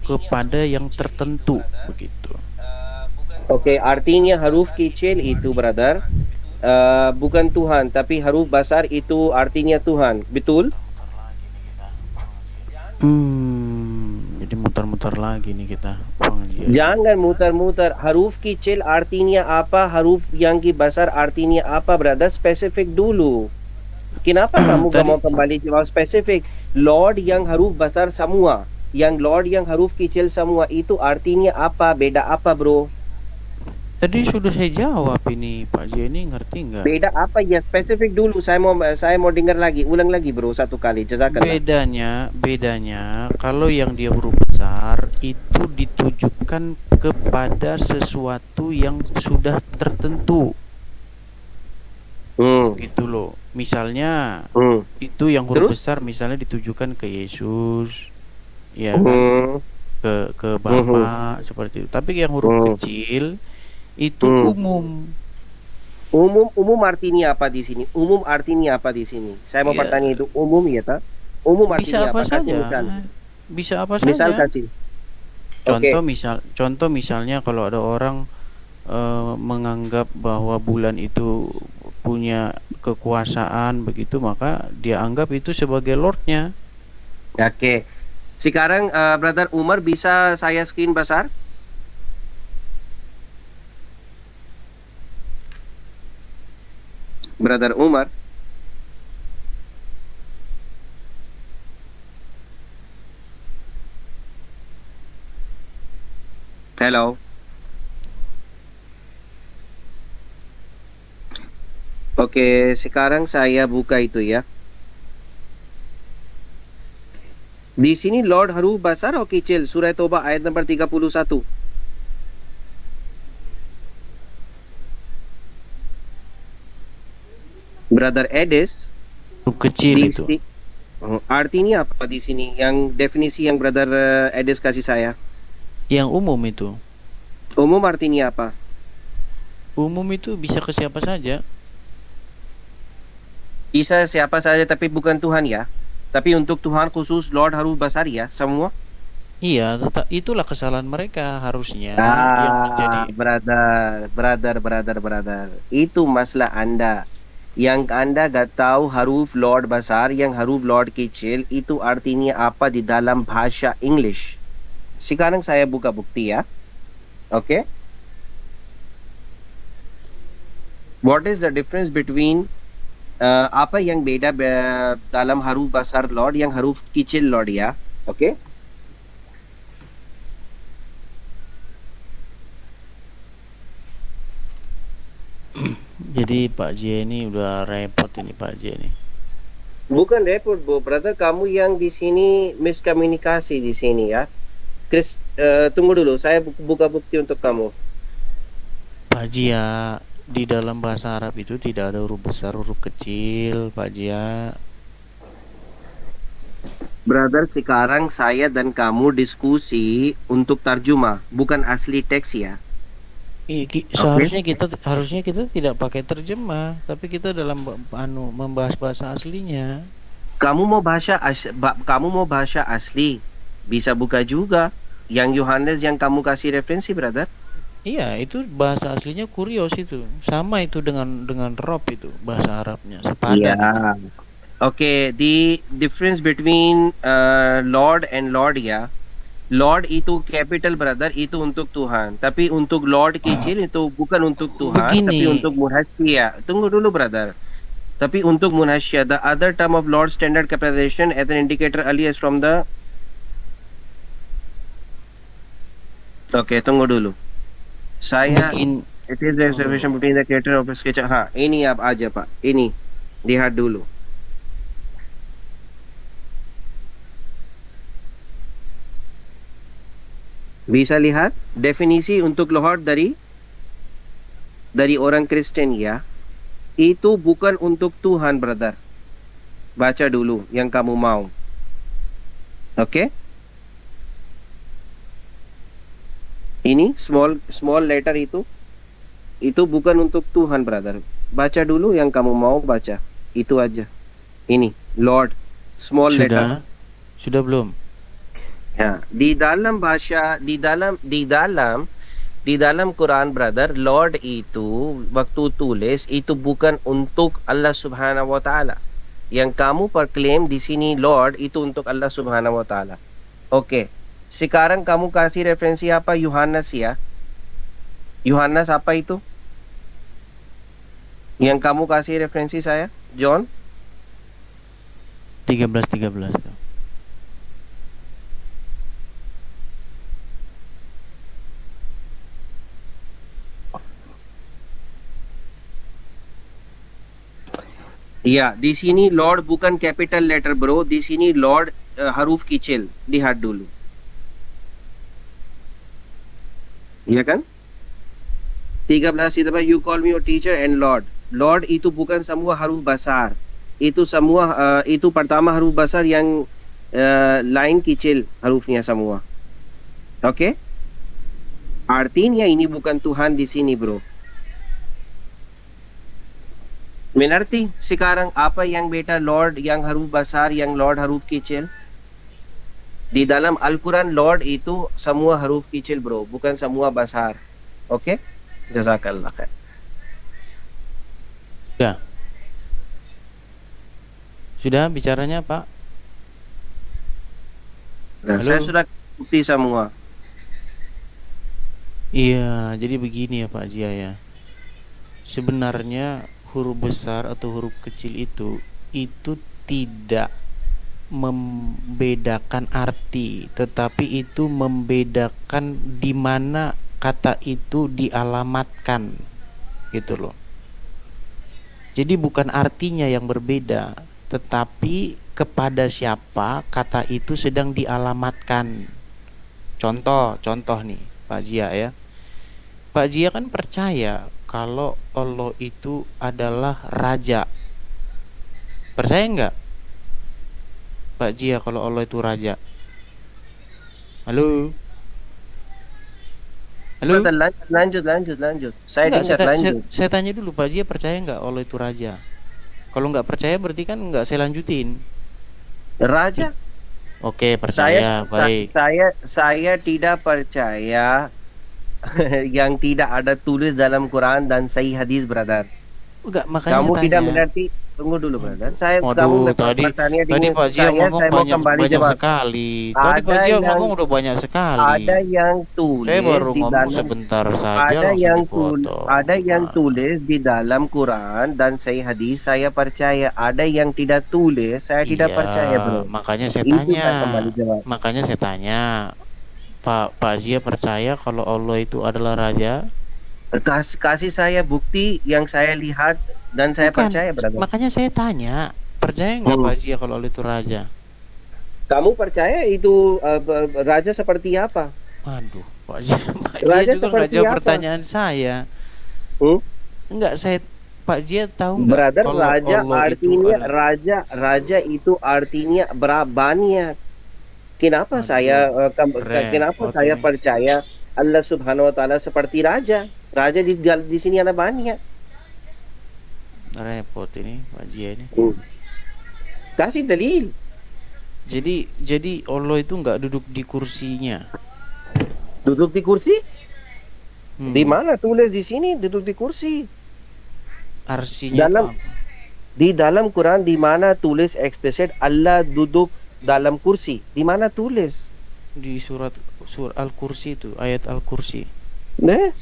kepada yang tertentu begitu. Oke, artinya huruf kecil itu, brother, bukan Tuhan, tapi huruf besar itu artinya Tuhan. Betul? Jadi muter-muter lagi nih kita pengajiannya. Jangan muter-muter. Huruf kecil artinya apa? Huruf yang besar artinya apa, brother? Spesifik dulu. Kenapa kamu gak Tadi mau kembali jawab spesifik? Lord yang huruf besar semua. Yang Lord yang huruf kecil semua itu artinya apa? Beda apa, bro? tadi sudah saya jawab ini, Pak Jenny ngerti nggak? Beda apa ya? Spesifik dulu. Saya mau dengar lagi. Ulang lagi, bro. Satu kali. Jazakallah. Bedanya kalau yang dia huruf besar itu ditujukan kepada sesuatu yang sudah tertentu Hmm. gitu loh. Misalnya Hmm. itu yang huruf Terus? besar misalnya ditujukan ke Yesus, ya kan? Hmm. Ke Hmm. Bapa seperti itu. Tapi yang huruf Hmm. kecil itu Hmm. umum. Umum artinya apa di sini? Umum artinya apa di sini? Saya mau Ya, bertanya itu umum ya, tak? Umum bisa artinya apa apa? Kasih saja. misal. Bisa apa Misal saja. kasih. Contoh Oke. misalnya kalau ada orang menganggap bahwa bulan itu punya kekuasaan begitu, maka dia anggap itu sebagai lordnya. Oke. Sekarang Brother Umar bisa saya screen besar? Brother Umar. Hello. Oke, sekarang saya buka itu ya. Di sini Lord huruf besar atau kecil? Surah Toba ayat nomor 31. Brother Edis, Huruf kecil di itu. artinya apa di sini? Yang definisi yang Brother Edis kasih saya. Yang umum itu. Umum artinya apa? Umum itu bisa ke siapa saja. Bisa siapa saja tapi bukan Tuhan ya. Tapi untuk Tuhan khusus Lord huruf besar ya, semua. Iya, itulah kesalahan mereka harusnya yang menjadi. Brother. Itu masalah Anda. Yang Anda gak tahu huruf Lord besar, yang huruf Lord kecil, itu artinya apa di dalam bahasa English. Sekarang saya buka bukti ya. Oke. What is the difference between apa yang beda dalam huruf besar Lord, yang huruf kecil Lord ya. Oke. Jadi Pak J ini udah repot ini Pak J ini. Bukan repot, Bu. Brother, kamu yang di sini miskomunikasi di sini ya. Chris, tunggu dulu. Saya buka bukti untuk kamu. Pak Jia, di dalam bahasa Arab itu tidak ada huruf besar, huruf kecil, Pak Jia. Brother, sekarang saya dan kamu diskusi untuk tarjumah, bukan asli teks ya. Oke? Seharusnya kita tidak pakai terjemah, tapi kita dalam membahas bahasa aslinya. Kamu mau bahasa asli, bisa buka juga. Yang Yohanes yang kamu kasih referensi, brother. Iya, itu bahasa aslinya kurios itu. Sama itu dengan Rob itu bahasa Arabnya, Iya. sepadan itu. Oke, the difference between Lord and Lord ya. Lord itu capital, brother, itu untuk Tuhan. Tapi untuk Lord kecil itu bukan untuk Tuhan, tapi Begini, untuk munasya. Tunggu dulu, brother. Tapi untuk munasya, the other term of Lord standard capitalization as an indicator earlier is from the. Oke, tunggu dulu. Saya begin it is the tunggu dulu. observation between the creator of a sketch. Ha, ini apa aja, Pak. Ini lihat dulu. Bisa lihat definisi untuk Lord dari orang Kristen ya. Itu bukan untuk Tuhan, brother. Baca dulu yang kamu mau. Oke? Ini small letter itu bukan untuk Tuhan, brother. Baca dulu yang kamu mau baca. Itu aja. Ini Lord small letter. Sudah? Sudah belum? Ya, di dalam Quran, brother, Lord itu waktu tulis itu bukan untuk Allah Subhanahu wa taala. Yang kamu perklaim di sini Lord itu untuk Allah Subhanahu wa taala. Oke. Sekarang kamu kasih referensi apa? Yohanes ya. Yohanes apa itu? Yang kamu kasih referensi saya? John? 13:13. Iya, di sini Lord bukan capital letter, bro. Di sini Lord huruf kecil. Lihat dulu. Iya kan? 13 itu apa? You call me your teacher and Lord. Lord itu bukan semua huruf besar. Itu semua itu pertama huruf besar yang lain kecil hurufnya semua. Oke? Artinya ini bukan Tuhan di sini, bro. Mengerti sekarang apa yang beta Lord yang huruf besar, yang Lord huruf kecil? Di dalam Al-Quran Lord itu semua huruf kecil, bro, bukan semua besar. Oke? Jazakallah khair. Sudah bicaranya, Pak? Nah, saya Halo? sudah bukti semua. Iya, jadi begini ya Pak Jia ya. Sebenarnya huruf besar atau huruf kecil itu tidak membedakan arti, tetapi itu membedakan di mana kata itu dialamatkan, gitu loh. Jadi bukan artinya yang berbeda, tetapi kepada siapa kata itu sedang dialamatkan. Contoh nih, Pak Jia ya. Pak Jia kan percaya kalau Allah itu adalah raja. Percaya nggak Pak Jia kalau Allah itu raja? Halo? Halo? Betul, lanjut. Saya Enggak, dengar, lanjut. saya tanya dulu, Pak Jia percaya nggak Allah itu raja? Kalau nggak percaya berarti kan nggak saya lanjutin. Raja, Oke, saya percaya, baik. saya tidak percaya yang tidak ada tulis dalam Quran dan sahih hadis, brother. Enggak, makanya saya Kamu tidak tanya. mengerti. Tunggu dulu, brother. Kamu Waduh, bertanya tadi dengan Pak Jia ngomong saya mau banyak kembali banyak jawab. sekali. Tadi Pak Ada Jia yang ngomong udah banyak ada sekali. yang Saya tulis baru di ngomong dalam sebentar saja langsung ada dipotong. yang tulis di dalam Quran dan sahih hadis, saya percaya. Ada yang tidak tulis, saya tidak Iya, percaya, bro. makanya saya Itu tanya. saya kembali jawab. Makanya saya tanya, Pak Zia percaya kalau Allah itu adalah raja? Kasih saya bukti yang saya lihat dan saya Bukan. percaya, brother. Makanya saya tanya, percaya nggak Hmm. Pak Zia kalau Allah itu raja? Kamu percaya itu raja seperti apa? Waduh, Pak Zia, Pak Zia Raja juga nggak seperti jawab apa? pertanyaan saya. Hmm? Enggak, Pak Zia tahu nggak Brother, kalau Allah itu adalah raja itu artinya banyak. Kenapa Aduh, kenapa repot saya ini. percaya Allah Subhanahu wa taala seperti raja? Raja di sini ada banyak. Repot ini Pak Zia ini. Hmm. Kasih dalil. Jadi Allah itu nggak duduk di kursinya. Duduk di kursi? Di Hmm. mana tulis di sini duduk di kursi? Arsinya itu Dalam apa? di dalam Quran di mana tulis explicit Allah duduk dalam kursi? Di mana tulis? Di surat Al-Kursi itu, ayat Al-Kursi. Nah,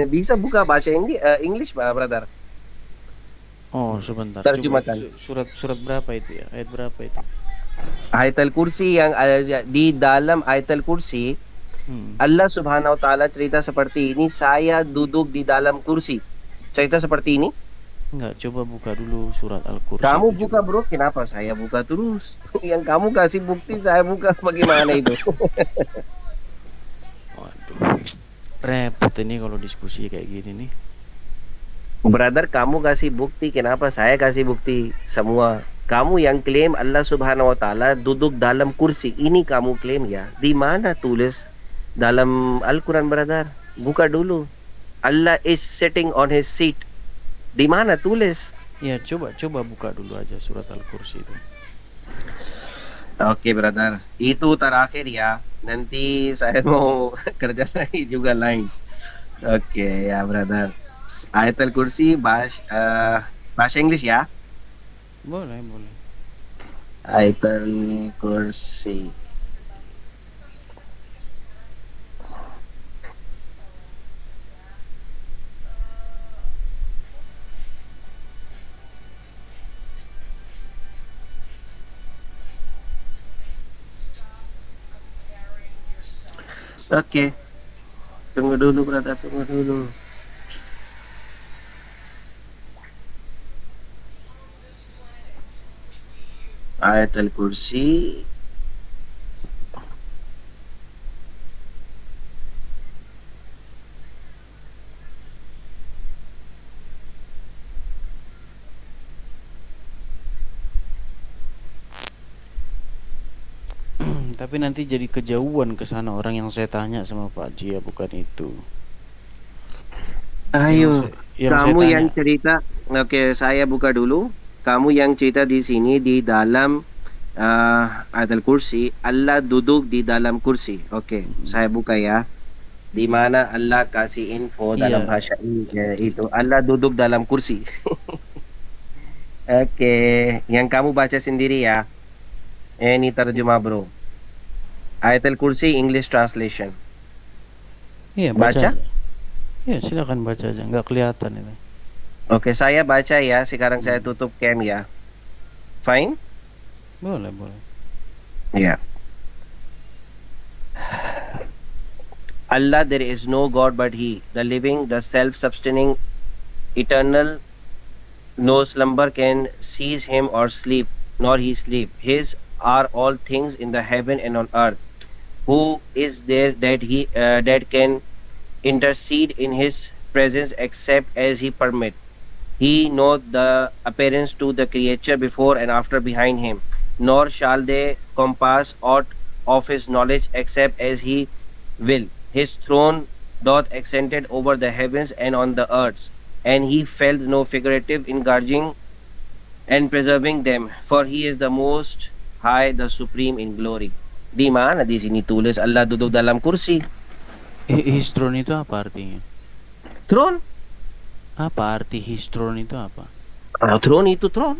bisa buka bahasa English, brother. Oh, sebentar. Coba Terjemahkan. surat berapa itu ya? Ayat berapa itu? Ayat Al-Kursi yang di dalam ayat Al-Kursi Hmm. Allah Subhanahu wa taala cerita seperti ini, saya duduk di dalam kursi. Cerita seperti ini. Enggak, coba buka dulu surat Al-Kursi Kamu itu buka, coba. bro. Kenapa saya buka terus? Yang kamu kasih bukti saya buka, bagaimana itu? Waduh. Repot ini kalau diskusi kayak gini nih. Brother, kamu kasih bukti, kenapa saya kasih bukti semua? Kamu yang klaim Allah Subhanahu wa taala duduk dalam kursi. Ini kamu klaim ya. Di mana tulis dalam Al-Quran, brother? Buka dulu. Allah is sitting on his seat. Di mana tulis? Ya, coba buka dulu aja surat Al-Kursi itu. Oke, brother. Itu terakhir ya. Nanti saya mau kerja lagi juga lain. Oke, ya, brother. Ayatul Kursi bahasa Inggris ya. Boleh, boleh. Ayatul Kursi. Oke, tunggu dulu, brother. Tunggu dulu. Ayatul Kursi. Tapi nanti jadi kejauhan ke sana orang yang saya tanya sama Pak Haji ya, bukan itu. Ayo, Yang saya kamu tanya. yang cerita. Oke, saya buka dulu. Kamu yang cerita di sini di dalam Ayatul Kursi, Allah duduk di dalam kursi. Oke, saya buka ya. Di mana Allah kasih info dalam Iya, bahasa itu. itu. Allah duduk dalam kursi. Oke, yang kamu baca sendiri ya. Ini terjemah bro. Ayatul Kursi English translation. Iya, baca Baca? aja. Iya, silakan baca aja. Nggak kelihatan itu. Oke, saya baca ya. Sekarang saya Hmm. tutup cam ya. Fine? Boleh, boleh. Ya. Allah, there is no God but He, the living, the self-sustaining, eternal. No slumber can seize Him or sleep, nor He sleep. His are all things in the heaven and on earth. Who is there that can intercede in His presence except as He permit? He knoweth the appearance to the creature before and after behind him, nor shall they compass aught of his knowledge except as he will. His throne doth extended over the heavens and on the earth, and he felt no figurative in guarding and preserving them, for he is the most high, the supreme in glory. Di mana di sini tulis Allah duduk dalam kursi? Histron itu apa artinya? Throne? Apa arti histron itu apa? Throne itu throne.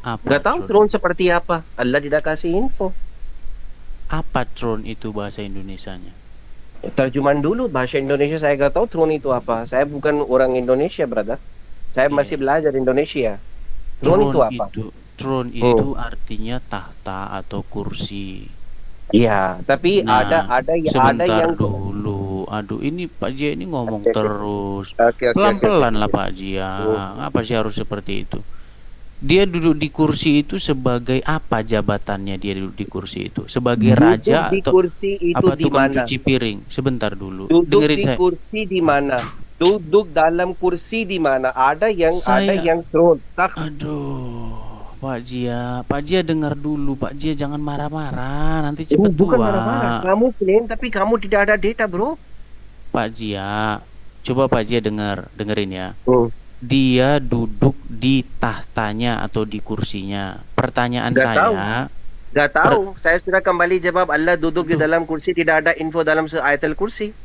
Apa Gak tahu tron throne itu? seperti apa. Allah tidak kasih info. Apa tron itu bahasa Indonesianya? Terjemahan dulu bahasa Indonesia, saya gak tahu throne itu apa. Saya bukan orang Indonesia, brother. Saya masih Iya. belajar Indonesia. Throne itu apa? Tron Hmm. itu artinya tahta atau kursi. Iya, tapi Nah, ada sebentar yang dulu. Aduh, ini Pak Jia ini ngomong terus. oke. Pelan-pelan lah Pak Jia. Apa sih harus seperti itu? Dia duduk di kursi itu sebagai apa jabatannya dia duduk di kursi itu? Sebagai Duduk raja di atau kursi itu apa di tukang mana? cuci piring? Sebentar dulu. Duduk Dengerin di saya. kursi di mana? Aduh, Duduk dalam kursi di mana? Ada saya yang throne. Tak. aduh, Pak Jia dengar dulu, Pak Jia jangan marah-marah, nanti cepet Bukan tua. marah-marah. Kamu klaim tapi kamu tidak ada data, bro. Pak Jia, coba Pak Jia dengerin ya. Hmm. Dia duduk di tahtanya atau di kursinya. Pertanyaan Gak tahu. saya, Gak tahu. Saya sudah kembali jawab Allah duduk di Duh, dalam kursi, tidak ada info dalam ayatul kursi.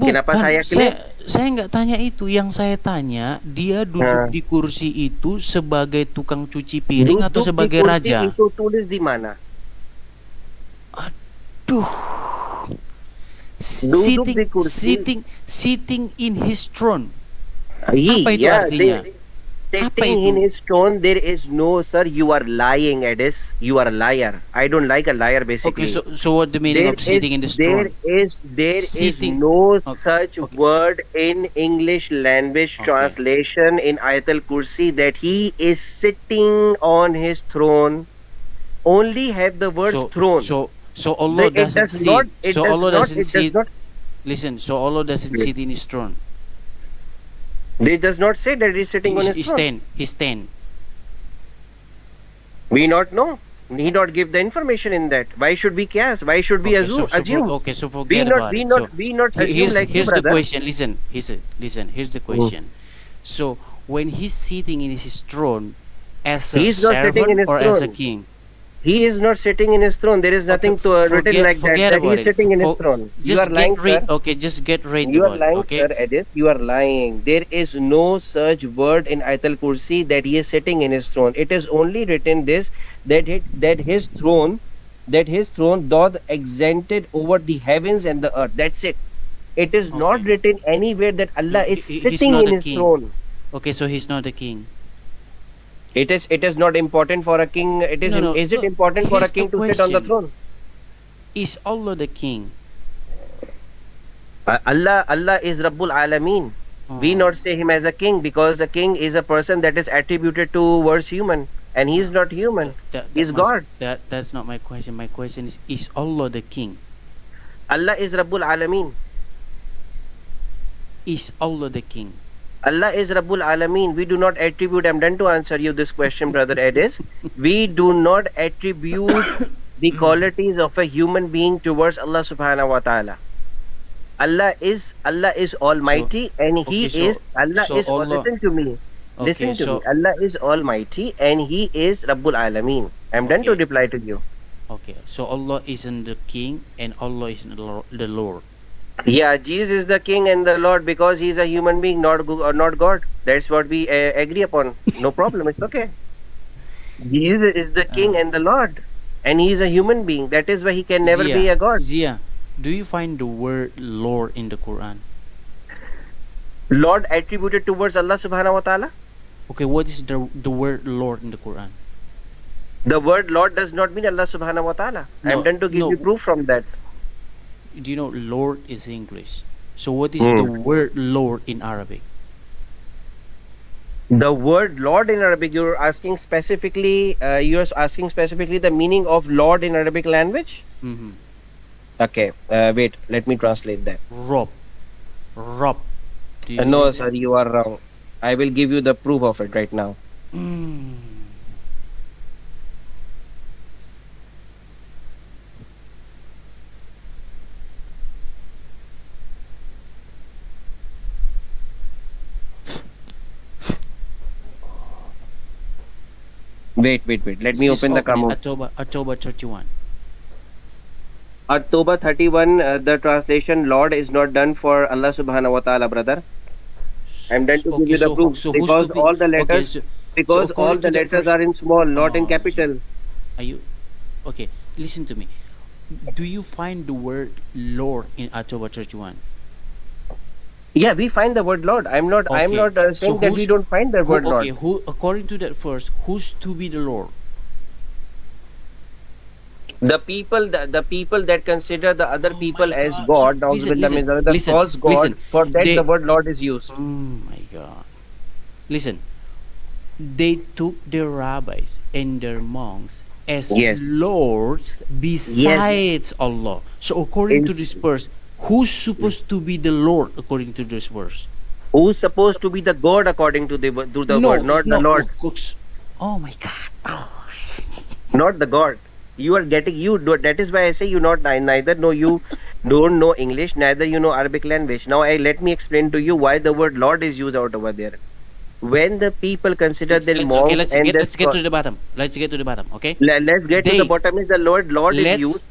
Kenapa bukan, saya klaim? saya nggak tanya itu. Yang saya tanya, dia duduk Nah, di kursi itu sebagai tukang cuci piring atau duduk di sebagai kursi raja? itu tulis di mana? Aduh, Duduk di kursi. sitting in his throne. Apa itu Iya, artinya? Apa sitting in itu? his throne, there is no, sir, you are lying, Edis. You are a liar. I don't like a liar, Okay, basically. so what the meaning of sitting in the throne? There is Sitting. no Okay, such okay, word in English language okay. translation in Ayatul Kursi that he is sitting on his throne. Only have the words throne. So Allah It doesn't does not. sit. It So does Allah not. doesn't It does sit. not. Listen. So Allah doesn't sit in his throne. It does not say that he's sitting on his throne. He stand. We not know. He not give the information in that. Why should we guess? Why should we assume? Okay, so forget about it. So We not assume like you, here's the brother. question. Listen. Here's the question. So when he's sitting in his throne as a He's not sitting in servant his or as a throne. king? He is not sitting in his throne. There is Okay, nothing to, written like that, forget that he about is it. sitting in his throne. You are Just lying, get sir. rid. Okay, just get rid You are about it. lying, Okay. sir, Edith. You are lying. There is no such word in Ayatul Kursi that he is sitting in his throne. It is only written this, that his throne doth extended over the heavens and the earth. That's it. It is not Okay. written anywhere that Allah No, is he's sitting not in a his king. throne. Okay, so he's not a king. It is not important for a king. No, no, Is it no. important for a Here's the king to sit on the question: throne? is Allah the king? Allah is Rabbul Alameen. We Oh, not say him as a king because a king is a person that is attributed towards human, and he is not human. He is God. that's not my question. My question is Allah the king? Allah is Rabbul Alameen. Is Allah the king? Allah is Rabbul Alameen. We do not attribute. I'm done to answer you this question, brother Edis. We do not attribute the qualities of a human being towards Allah Subhanahu wa Taala. Allah is So, Almighty, and okay, He so is Allah so is. Allah. Listen to me. Okay, Listen to me. so Allah is Almighty, and He is Rabbul Alameen. I'm done to okay, reply to you. okay. So Allah isn't the king, and Allah is the Lord. Yeah, Jesus is the King and the Lord because He's a human being, not God. That's what we agree upon. No problem. It's okay. Jesus is the King Uh, and the Lord, and He is a human being. That is why He can never be Zia, a God. Zia, do you find the word Lord in the Quran? Lord attributed towards Allah Subhanahu wa Taala. Okay, what is the word Lord in the Quran? The word Lord does not mean Allah Subhanahu wa Taala. I'm No, done to give you no. proof from that. Do you know Lord is English? So what is the Hmm. word Lord in Arabic? The word Lord in Arabic, you're asking specifically. You're asking specifically the meaning of Lord in Arabic language. Mm-hmm. Okay. Wait. Let me translate that. Rob, Rob. Do you No, believe sir, that? you are wrong. I will give you the proof of it right now. Mm. Wait. Let me Just open the open it. Kamus. October 31. October 31, the translation Lord is not done for Allah subhanahu wa ta'ala, brother. I'm done to give Okay, you the proof so who's to because be? Okay, so because all according the to that letters first. are in small, not in Oh, so capital. are you okay? Listen to me. Do you find the word Lord in October 31? Yeah, we find the word Lord. I'm Okay, not so saying that we don't find the word Lord. who according to that first, who's to be the Lord? The people that consider the other Oh my people as God! So God, the false God, listen. for that the They. word Lord is used. Oh my God! Listen. They took their rabbis and their monks as Yes, lords yes. besides Allah. So according to Is this verse, who's supposed to be the Lord according to this verse? who's supposed to be the God according to the word, No, it's not the not. Lord, Oh my God! Oh. not the God. You are getting you. That is why I say you not neither know you don't know English, neither you know Arabic language. Now, let me explain to you why the word Lord is used out over there. When the people consider their Let's okay. monks and their Let's get to the bottom. Let's get to the bottom. Okay. let's get to the They bottom is the word Lord is let's used.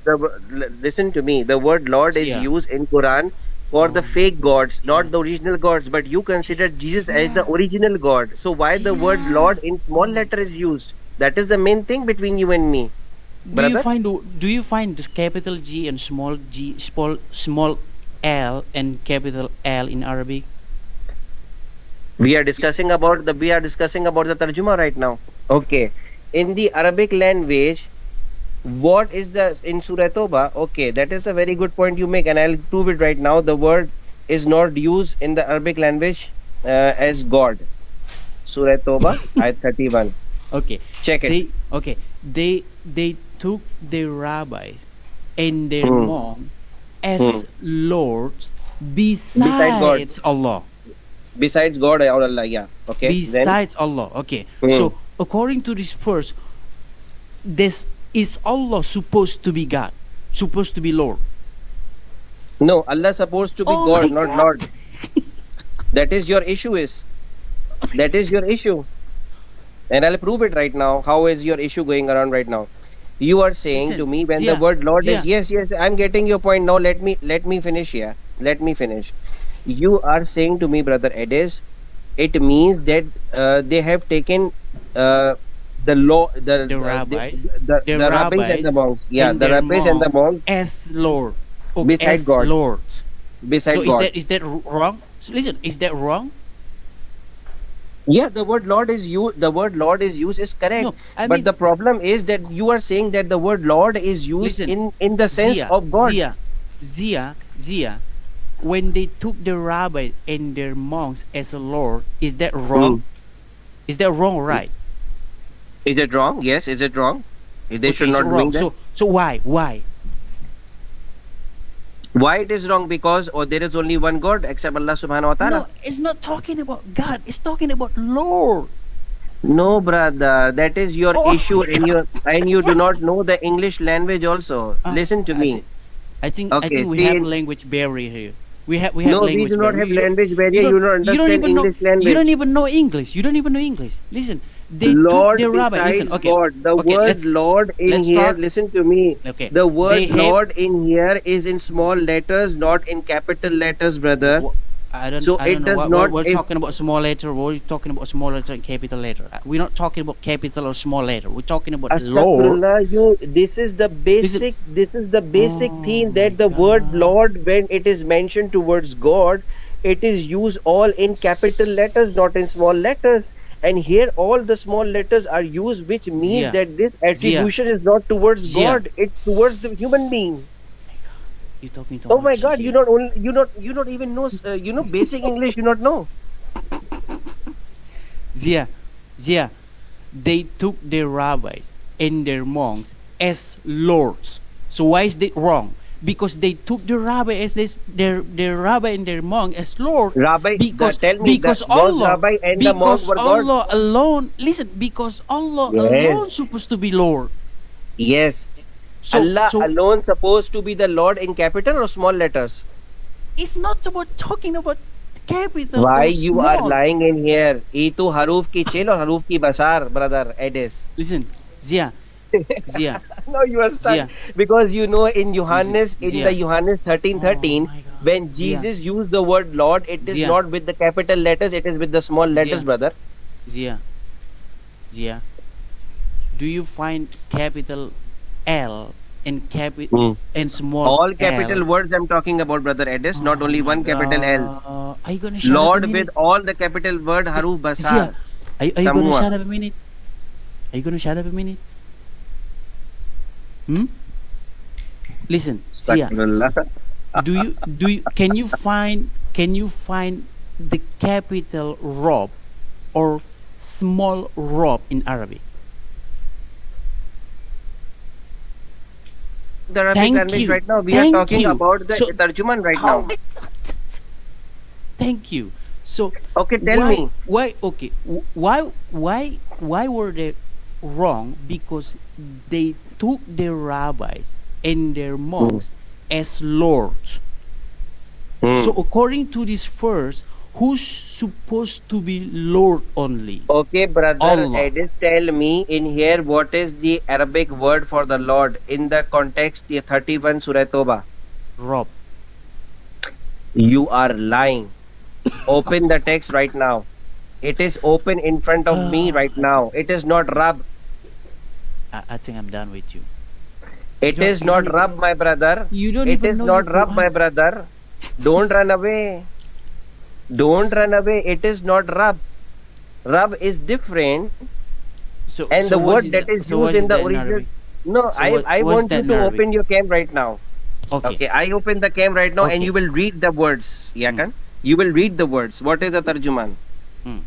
Listen to me. The word Lord is yeah. used in Quran for the Oh my fake gods, not God. the original gods. But you consider Jesus as the Yeah. original God. So why the word Yeah. Lord in small Oh. letter is used? That is the main thing between you and me, brother. Do you find the capital G and small L and capital L in Arabic? We are discussing about the tarjuma right now. Okay. In the Arabic language, what is the in Surah Toba? Okay, that is a very good point you make, and I'll prove it right now. The word is not used in the Arabic language as God. Surah Toba, ayat 31. Okay, Check it. they took their rabbis and their Hmm. monk Hmm. as lords Beside God, besides Allah. besides God or Allah, yeah. Okay, then. Besides Allah. Okay, Hmm. so according to this verse, this is Allah supposed to be God, supposed to be Lord. No, Allah supposed to be Oh my God, not God! Lord. That is your issue. That is your issue, and I'll prove it right now. How is your issue going around right now? You are saying Listen, to me when the Zia, word Lord is, Zia. yes, yes, I'm getting your point. Now let me finish here. Let me finish. You are saying to me, brother Edis, it means that they have taken uh, the law, The rabbis, the the rabbis and the rabbis, monks. Yeah, and the their rabbis and the monks monks as Lord, okay, beside as God, lords. So beside God. is that wrong? So listen, is that wrong? Yeah, the word Lord is you. The word Lord is used is correct, No, I but mean, the problem is that you are saying that the word Lord is used listen, in the sense Zia, of God. Zia, Zia. When they took the rabbi and their monks as a lord, is that wrong? Mm. Is that wrong or right? Is it wrong? Yes. Is it wrong? They should Okay, so not wrong. doing that. So why? Why? Why it is wrong? Because there is only one God except Allah Subhanahu wa Taala. No, it's not talking about God. It's talking about Lord. No, brother, that is your Oh issue, my God. and you do not know the English language also. Uh, Listen to I me. think I Okay, think we see, have language barrier here. We have no, we do language not barrier. have language barrier. Don't You don't you don't understand even know English language. English. You don't even know English. Listen, they took Lord the rabbi. Listen, besides okay, God. The okay. word Lord in Let's here, start. listen to me. Okay, The they word have. Lord in here is in small letters, not in capital letters, brother. Wha- So I don't it know does what not. we're If talking about small letter. We're talking about small letter and capital letter. We're not talking about capital or small letter. We're talking about Lord. Astaghfirullah, you. This is the Listen. basic. This is the basic Oh theme my that the word God. Lord, when it is mentioned towards God, it is used all in capital letters, not in small letters. And here, all the small letters are used, which means Zia, that this Zia, attribution is not towards Zia. God; it's towards the human being. My God, you're talking too Oh my much, God! Zia. You not even know basic English. You not know. Zia, Zia. They took their rabbis and their monks as lords. So why is that wrong? Because they took the rabbi as their rabbi and their monk as lord. Rabbi, tell me that Because was Allah, Rabbi and the monk were God? alone. Listen, because Allah alone Yes. supposed to be Lord. Yes. So Allah so alone supposed to be the Lord in capital or small letters? it's not about talking about capital Why or you are small. lying in here? E tu haruf ki chil or haruf ki basar, brother Edis. Listen, Zia, Zia, No, you are stuck Zia. because you know Listen, In the Zia. Johannes thirteen Oh thirteen, my God, when Zia, Jesus used the word Lord, it is Zia, not with the capital letters, it is with the small letters, Zia, brother. Zia, Zia. Do you find capital L Hmm. and small All L? capital words I'm talking about, brother Edis, not Oh only my one capital L. God. Are you gonna shut up a Lord with minute? all the capital word Eh, haruf Zia, basar. are you gonna Samua. shut up a minute? Are you gonna shut up a minute? Hmm? Listen, Zia. Astaghfirullah. Can you find the capital Rob or small Rob in Arabic? The Arabic Thank language you. right now. We are Thank talking you. about the So, Tarjuman right oh now. my thank you. So Okay, tell me. why okay why were they wrong? Because they took their rabbis and their Hmm. monks as lords. So Hmm. according to this verse, who's supposed to be Lord only? Okay, brother Allah, Edis, tell me in here what is the Arabic word for the Lord in the context the 31 Surah Toba. Rob. You are lying. Open the text right now. It is open in front of me right I think now. It is not Rab. I think I'm done with you. It is not Rab, my brother. You don't It even is know your not Rab, my Quran. brother. Don't run away. Don't run away. It is not Rab. Rab is different, and the word that is So used what in is the that in original. Arabic? No, So I what's want that you in to Arabic? open your cam right now. Okay. Okay, I open the cam right now, and Okay. you will read the words. Mm, Yakan, you will read the words. What is the tarjuman? mm.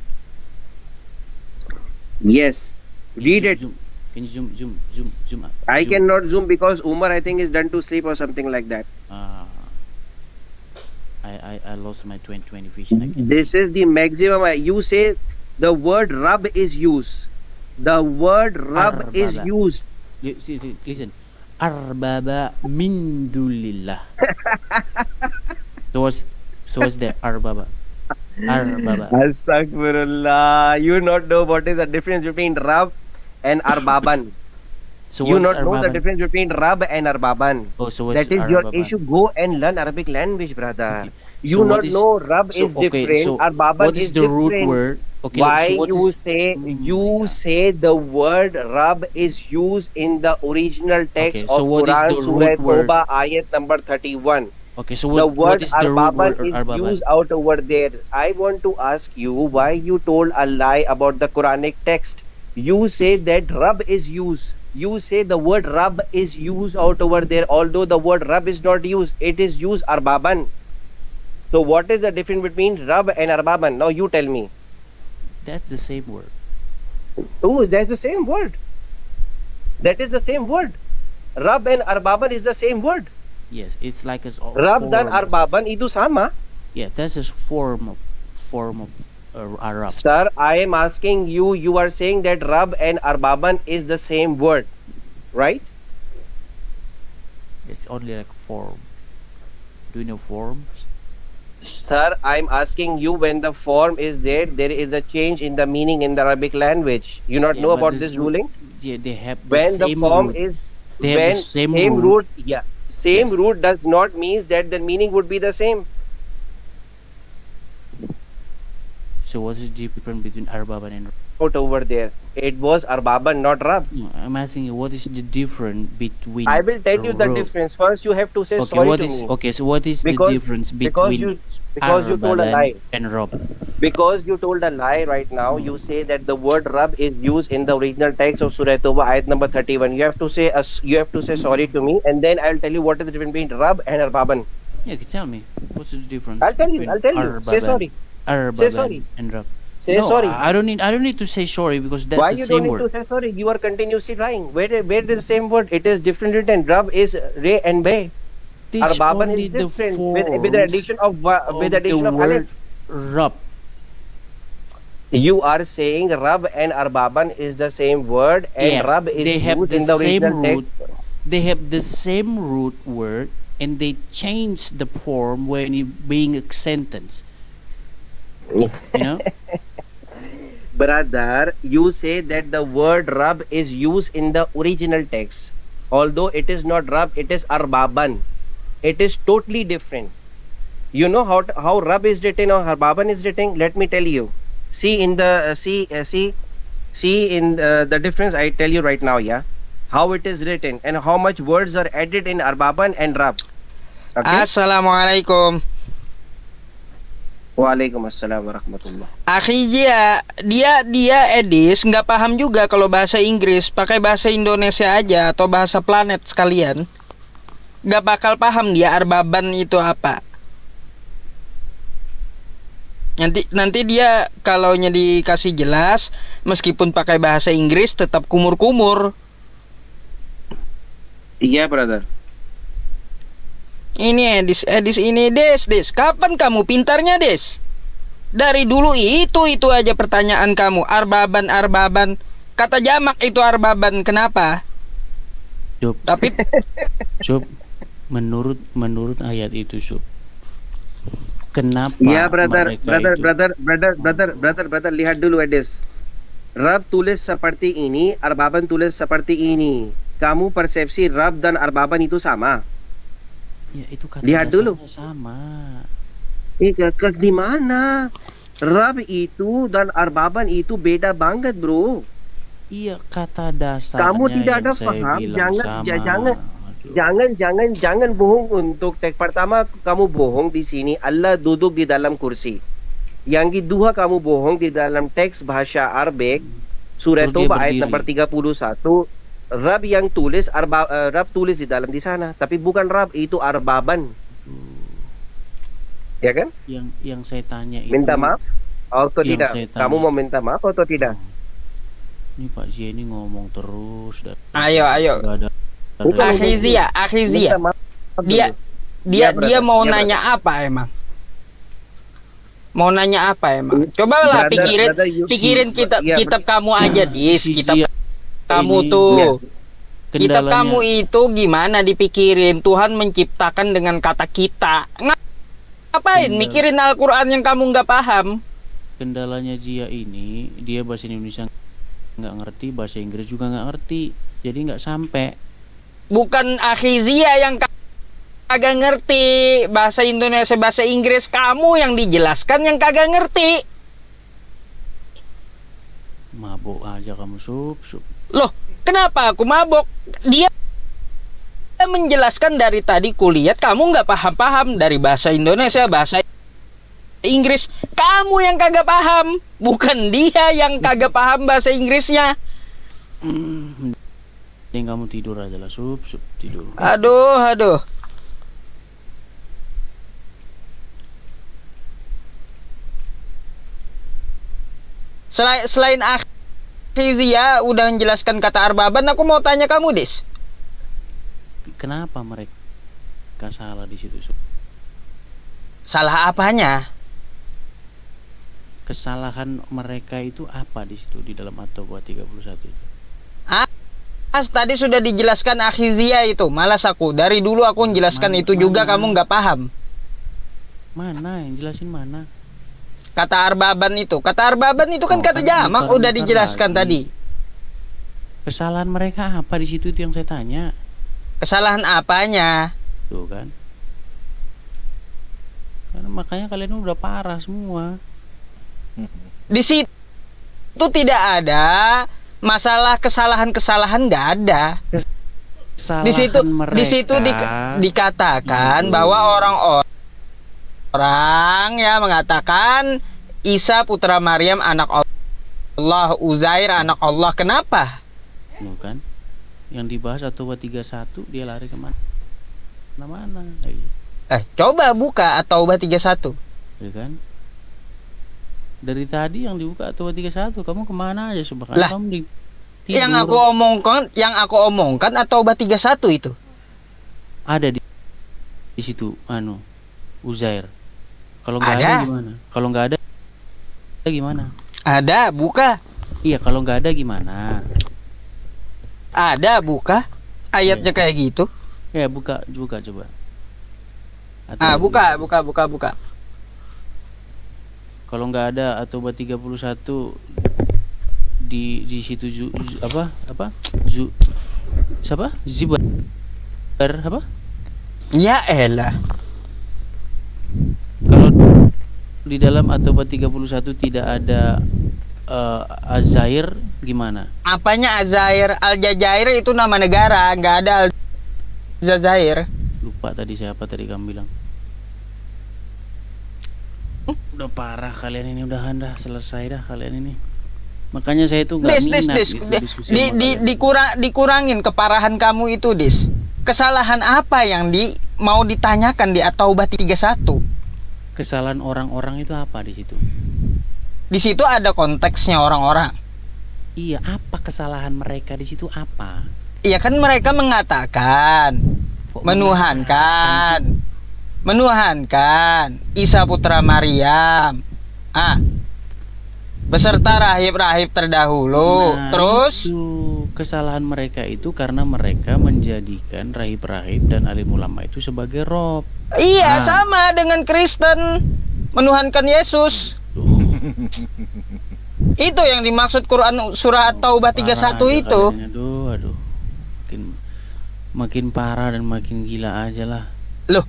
Yes, Can you read it. Can you zoom up? I Zoom. cannot zoom because Umar, I think, is done to sleep or something like that. Uh, I lost my 20/20 vision. I can see. This is the maximum. You say the word Rab is used. The word Rab is Arbaba. used. Listen. Arbaba min dunillah. So what's that? Arbaba. Arbaba. Astaghfirullah. You not know what is the difference between Rab and Arbaban. So You what is not know the Arbaban? difference between Rab and Arbaban. Oh, so what's That is your Arbaban? issue. Go and learn Arabic language, brother. Okay. So You what not is know Rab so is okay, different, so Arbaban what is is the root different. word? Okay, Why so what is my you God. say the word Rab is used in the original text Okay, so of what is Quran, the Surah root word? Toba, ayat number 31. Okay, so The what word is the root Arbaban word or is Arbaban? used out over there. I want to ask you why you told a lie about the Quranic text. You say that Rab is used. You say the word Rab is used out over there, although the word Rab is not used. It is used Arbaban. So what is the difference between Rab and Arbaban? Now you tell me. That's the same word. Oh, that's the same word. That is the same word. Rab and Arbaban is the same word. Yes, it's like a Rab dan form of, Arbaban itu sama. yeah, that's a form of Arab. Sir, I am asking you, you are saying that Rab and Arbaban is the same word, right? It's only like form. Do you know forms? Sir, I'm asking you when the form is there, there is a change in the meaning in the Arabic language. You not Yeah, know but about this this ruling? yeah, they have the When the same form root. is, They have the when same same root. root, yeah, same Yes. root does not mean that the meaning would be the same. So what is the difference between Arbaban and Out over there, it was Arbaban, not Rab. no, I'm asking you what is the difference I between will tell you the Ro difference. First, you have to say Okay, sorry what to is me okay, so what is the because difference because between you because you told a Arbaban lie. and Rob? Because you told a lie right now. You say that the word Rab is used in the original text of Surah Toba, ayat number 31. You have to say sorry to me, and then I'll tell you what is the difference between Rab and Arbaban. Yeah, okay, tell me what's the difference I'll between tell you. Say sorry. Say Arbaban sorry. and Rob? Say No, sorry. I don't need to say sorry because that's Why the you don't same need word. to say sorry? You are continuously lying. Where is the same word? It is different written. Rab is Re and Be. Teach Arbaban is only the different with the forms addition of with of the addition of word alif. Rob. You are saying Rab and Arbaban is the same word, and Yes, Rab they is have used the in the same original text. root. They have the same root word, and they change the form when it being a sentence. You know? Brother, you say that the word Rab is used in the original text. Although it is not Rab, it is Arbaban. It is totally different. You know how Rab is written or Arbaban is written? Let me tell you. See in the see in the difference. I tell you right now, yeah, how it is written and how much words are added in Arbaban and Rab. Okay. Assalamualaikum. Waalaikumsalam warahmatullah. Akhi dia Edis nggak paham juga kalau bahasa Inggris, pakai bahasa Indonesia aja atau bahasa planet sekalian. Nggak bakal paham dia Arbaban itu apa. Nanti dia kalau dikasih jelas, meskipun pakai bahasa Inggris tetap kumur-kumur. Iya, brother. Ini Edis ini Des. Kapan kamu pintarnya, Des? Dari dulu itu aja pertanyaan kamu. Arbaban. Kata jamak itu Arbaban. Kenapa? Sob, Tapi Sob, menurut ayat itu, Sob, kenapa Iya, brother, mereka itu lihat dulu Edis. Rab tulis seperti ini, Arbaban tulis seperti ini. Kamu persepsi Rab dan Arbaban itu sama? ya itu kata Lihat dulu. dasarnya sama. Di mana? Rab itu dan Arbaban itu beda banget, bro. Iya, kata dasarnya Kamu tidak yang ada saya paham, bilang sama. Aduh. jangan bohong untuk teks pertama kamu bohong di sini Allah duduk di dalam kursi. Yang kedua kamu bohong di dalam teks bahasa Arabik Surah Terus dia Toba ayat berdiri. nomor 31. Rab yang tulis Rab tulis di dalam di sana, tapi bukan Rab, itu Arbaban. Ya kan? Yang saya tanya itu Minta maaf atau yang tidak? saya Kamu tanya. mau minta maaf atau tidak? Ini Pak Zia ini ngomong terus dan Ayo. nggak ada Bukan, Akhi Zia. Minta maaf Dia dulu. dia Ya, brother. mau Ya, nanya apa emang? Mau nanya apa emang? Cobalah Brother, pikirin kitab ya, kitab kamu aja, Dis. si Kitab Zia kamu ini tuh. Kitab kendalanya kamu itu gimana dipikirin? Tuhan menciptakan dengan kata kita. Ngapain Kendala. mikirin Al-Quran yang kamu nggak paham? kendalanya Zia ini dia bahasa Indonesia nggak ngerti, bahasa Inggris juga nggak ngerti. Jadi nggak sampai. Bukan Akhizia yang kagak ngerti bahasa Indonesia, bahasa Inggris. Kamu yang dijelaskan yang kagak ngerti. Mabuk aja kamu, Sup. Loh, kenapa aku mabok? Dia menjelaskan dari tadi kulihat kamu nggak paham-paham dari bahasa Indonesia, bahasa Inggris. Kamu yang kagak paham, bukan dia yang kagak paham bahasa Inggrisnya. Mending kamu tidur aja lah, Sup, tidur. Aduh. Selain Akhizia udah menjelaskan kata arbaban, aku mau tanya kamu, Dis. Kenapa mereka salah di situ, Sup? Salah apanya? Kesalahan mereka itu apa di situ di dalam At-Taubah 31 itu? Tadi sudah dijelaskan Akhizia itu. Malas aku. Dari dulu aku menjelaskan itu juga kamu nggak paham. Mana yang jelasin mana? Kata arbaban itu. Kata arbaban itu kan kata jamak udah dijelaskan tadi. Kesalahan mereka apa di situ itu yang saya tanya. Kesalahan apanya? Tuh kan. Karena makanya kalian udah parah semua. Di situ tidak ada masalah kesalahan-kesalahan, nggak ada. Di situ dikatakan bahwa orang ya mengatakan Isa putra Maryam anak Allah, Uzair anak Allah. Kenapa? Tuh kan. Yang dibahas At-Taubah 31 dia lari kemana? Mana lagi? Coba buka At-Taubah 31. Ya kan? Dari tadi yang dibuka At-Taubah 31, kamu kemana aja subhanallah? Lah, kamu tidur. yang aku omongkan At-Taubah 31 itu. Ada di situ Uzair. Kalau nggak ada gimana? Kalau nggak ada gimana? Ada, buka. Iya, kalau nggak ada gimana? Ada, buka. Ayatnya kayak gitu. Ya, buka coba. Buka. Kalau nggak ada At-Taubah 31 di situ siapa? Zibar apa? Ya elah. Kalau di dalam At-Taubah 31 tidak ada Azair gimana? Apanya Azair? Aljazair itu nama negara, nggak ada Aljazair. Lupa tadi siapa tadi kamu bilang. Udah parah kalian ini, udahan dah, selesai dah kalian ini. Makanya saya tuh nggak minat gitu diskusi sama kalian. Dikurangin keparahan kamu itu, Dis. Kesalahan apa yang mau ditanyakan di At-Taubah 31? Kesalahan orang-orang itu apa di situ? Di situ ada konteksnya orang-orang. Iya, apa kesalahan mereka di situ apa? Iya kan mereka mengatakan menuhankan Isa putra Maryam. Beserta rahib-rahib terdahulu. Terus itu kesalahan mereka itu karena mereka menjadikan rahib-rahib dan alim ulama itu sebagai rob. Iya, sama dengan Kristen menuhankan Yesus. Itu yang dimaksud Quran surah At-Taubah 31 itu. Aduh. Makin parah dan makin gila aja lah. Loh,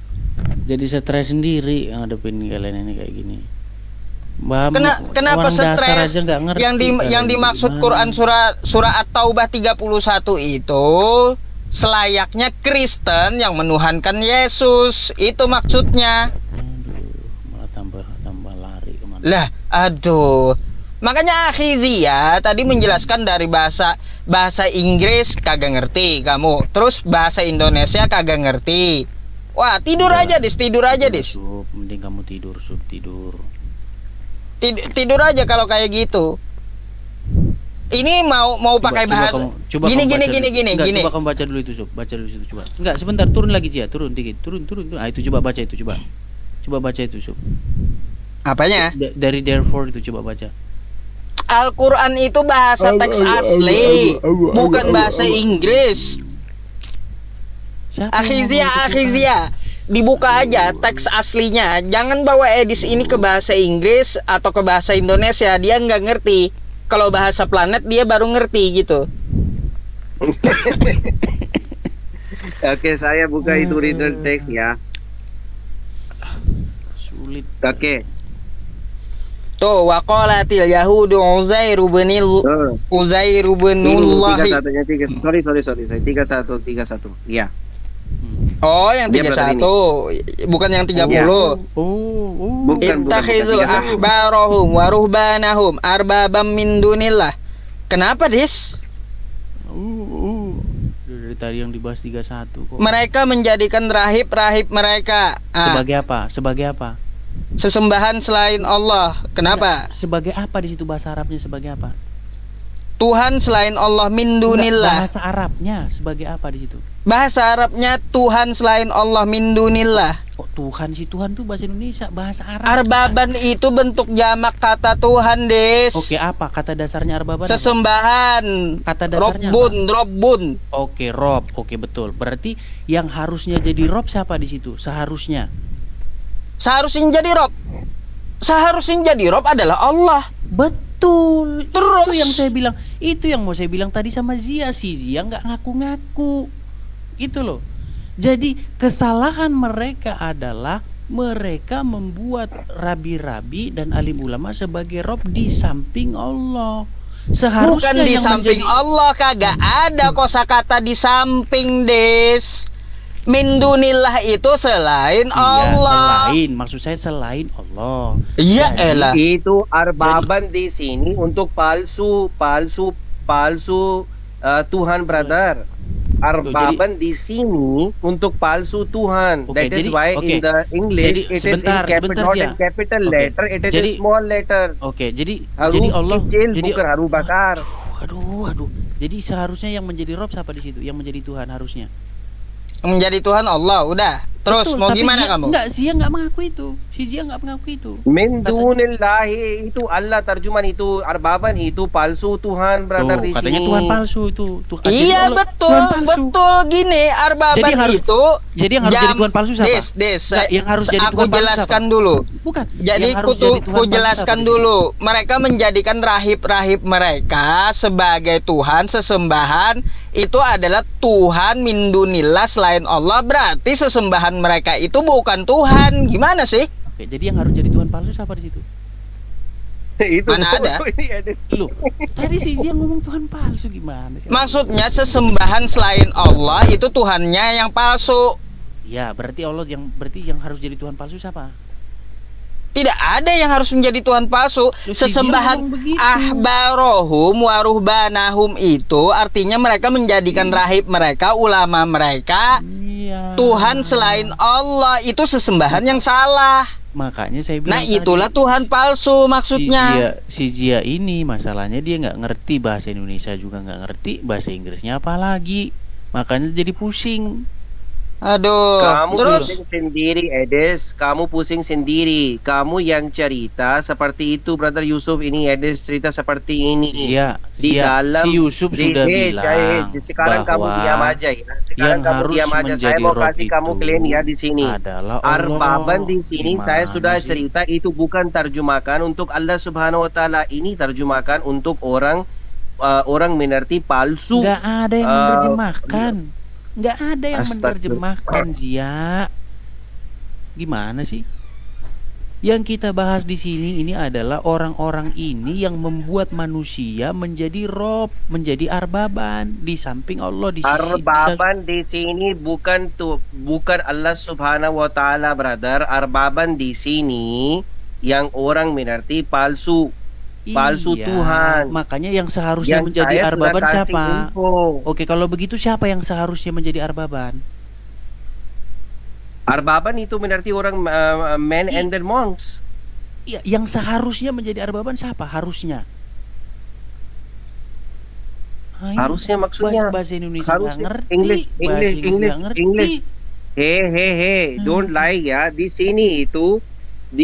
jadi stres sendiri ngadepin kalian ini kayak gini. Kenapa stres? Aja nggak ngerti yang dimaksud Quran surah At-Taubah 31 itu selayaknya Kristen yang menuhankan Yesus. Itu maksudnya. Malah tambah lari kemana. Lah, aduh. Makanya Akhizia tadi menjelaskan dari bahasa Inggris kagak ngerti kamu. Terus bahasa Indonesia kagak ngerti. Wah, tidur aja, Dis. Mending kamu tidur. Tidur aja kalau kayak gitu. Ini mau pakai bahasa. Gini. Coba kamu baca dulu itu, Sub. Baca dulu itu, coba. Enggak, sebentar, turun lagi sih ya. Turun dikit. Turun. Itu coba baca itu, coba. Coba baca itu, Sub. Apanya? Dari therefore itu coba baca. Al-Quran itu bahasa teks asli, bukan bahasa Inggris. Akhizia, dibuka aja teks aslinya. Jangan bawa edis ini ke bahasa Inggris atau ke bahasa Indonesia. Dia nggak ngerti. Kalau bahasa planet dia baru ngerti gitu. Oke, saya buka itu reader text ya. Sulit. Oke. Tuh, waqalatil yahudu Uzairu binil Tuh. Uzairu Ini binullahi. 31-nya tiga. Sorry. Saya 31. Ya. Oh, yang Dia berarti 31, bukan yang 30. Iya. Bukan. Ittakhidhu 31. ahbarahum wa ruhbanahum arbabam min dunillah. Kenapa, Dis? Dari tadi yang dibahas 31 kok. Mereka menjadikan rahib-rahib mereka Sebagai apa? Sebagai apa? sesembahan selain Allah. Kenapa? Nggak, sebagai apa di situ bahasa Arabnya sebagai apa? Tuhan selain Allah min Nggak, dunillah. bahasa Arabnya sebagai apa di situ? Bahasa Arabnya Tuhan selain Allah min dunillah. Oh, Tuhan si Tuhan tuh bahasa Indonesia, bahasa Arab. Arbaban itu bentuk jamak kata Tuhan, Des. Oke, apa kata dasarnya arbaban? Apa? Sesembahan. Kata dasarnya Robbun. Oke, Rob. Oke, betul. Berarti yang harusnya jadi Rob siapa di situ? Seharusnya. Seharusnya jadi Rob adalah Allah. Betul. Terus? Itu yang mau saya bilang tadi sama Zia. Si Zia nggak ngaku-ngaku. Itu loh. Jadi kesalahan mereka adalah mereka membuat rabi-rabi dan alim ulama sebagai Rob di samping Allah. Seharusnya Bukan di yang samping menjadi Allah, kagak ada kosakata di samping, Des. Min dunillah itu selain Iya, Allah. maksud saya selain Allah. Iya Jadi, elah. Itu arbaban di sini untuk palsu Tuhan, brother. Arbaban di sini untuk palsu Tuhan. Oke, That is jadi- why oke. in the English Jadi, it is sebentar, in capital, not Zia. in capital Oke. letter, it is Jadi- a small letter. Oke, jadi Haruf Allah kecil jadi bukan haruf besar. Aduh. Jadi seharusnya yang menjadi Rob siapa di situ? Yang menjadi Tuhan harusnya. Menjadi Tuhan Allah, udah. Terus Betul, mau tapi gimana Zia, kamu? Enggak, Zia enggak mengaku itu. Si Zia enggak mengaku itu. Min Kata- dunillahi itu Allah terjemahan itu arbaban itu palsu Tuhan, brother, Tuh, di katanya sini. Tuhan palsu itu. Jadi Iya Allah- betul, Tuhan palsu. betul gini arbaban Jadi itu. jadi yang harus jadi Tuhan palsu siapa? Des, Nggak, yang harus jadi aku Tuhan palsu jelaskan siapa? dulu. Bukan. Jadi yang harus jadi Tuhan ku palsu jelaskan siapa di sini? dulu. Mereka menjadikan rahib-rahib mereka sebagai Tuhan sesembahan. Itu adalah Tuhan min dunillah selain Allah. Berarti sesembahan mereka itu bukan Tuhan. Gimana sih? Oke, jadi yang harus jadi Tuhan palsu siapa di situ? Itu Mana ada? Ini ada. Lu. Tadi si Zia ngomong Tuhan palsu gimana sih? Maksudnya sesembahan selain Allah itu Tuhannya yang palsu. Ya, berarti yang harus jadi Tuhan palsu siapa? Tidak ada yang harus menjadi Tuhan palsu. Lu si Zia Sesembahan ngomong begitu. ahbarohum waruhbanahum itu artinya mereka menjadikan rahib mereka, ulama mereka, Iya. Tuhan selain Allah. Itu sesembahan yang salah. Makanya saya bilang Nah itulah tadi, Tuhan palsu maksudnya. Si Zia ini masalahnya dia nggak ngerti bahasa Indonesia juga nggak ngerti bahasa Inggrisnya apalagi. Makanya jadi pusing. Aduh. Kamu Terus pusing sendiri, Edes. Kamu pusing sendiri. Kamu yang cerita seperti itu, brother Yusuf. Ini Edes cerita seperti ini. Zia, Di dalam si Yusuf sudah bilang sekarang kamu bahwa diam aja ya. Sekarang yang kamu harus diam aja. Saya menjadi mau Rob kasih kamu itu clean ya di sini. adalah Allah. Arbaban di sini saya Gimana sudah sih? cerita itu bukan terjemahkan untuk Allah Subhanahu wa taala. Ini terjemahkan untuk orang mengerti palsu. Nggak ada yang menerjemahkan. Nggak ada yang Astagfirullah. menerjemahkan, Zia. Gimana sih? Yang kita bahas di sini ini adalah orang-orang ini yang membuat manusia menjadi Rob, menjadi arbaban di samping Allah di sisi Arbaban di sini bukan Allah Subhanahu wa taala, brother. Arbaban di sini yang orang mengerti palsu. Palsu Iya, Tuhan. makanya yang seharusnya Yang menjadi saya sudah arbaban kasih siapa? info. Oke, kalau begitu siapa yang seharusnya menjadi arbaban? Arbaban itu mengerti orang men and the monks. Ya, yang seharusnya menjadi arbaban siapa? Harusnya. Ini Harusnya maksudnya bahasa Indonesia harusnya nggak ngerti. English, bahasa English, Inggris English, nggak ngerti. English. Hey, don't lie ya. Di